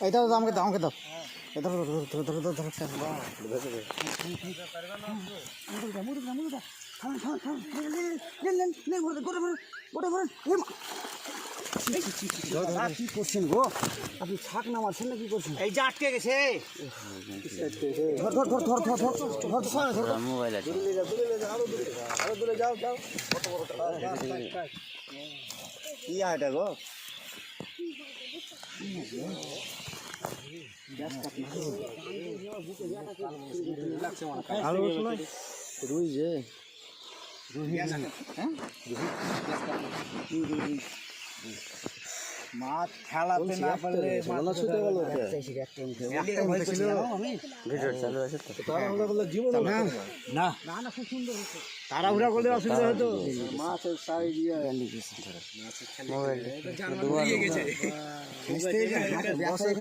এটা তো আমাকে দাও, আমাকে দাও। এটা ধরো ধরো ধরো ধরো ধরো কি করছেন গো আপনি? ছাক না মারছেন না কি করছেন? এই যে আটকে গেছে। ধর ধর ধর ধর ধর ধর ধর মোবাইল আছে। আরো দূরে যাও যাও। কি এটা গো? আলু শোনাই রুই যে মাছ খেলাতে না পারলে ভিডিও চালু আছে তো। না খুব সুন্দর হতো। তাড়াহুড়া করলে অসুবিধা হতো। মাছের সাই দিয়ে মোবাইল গেছে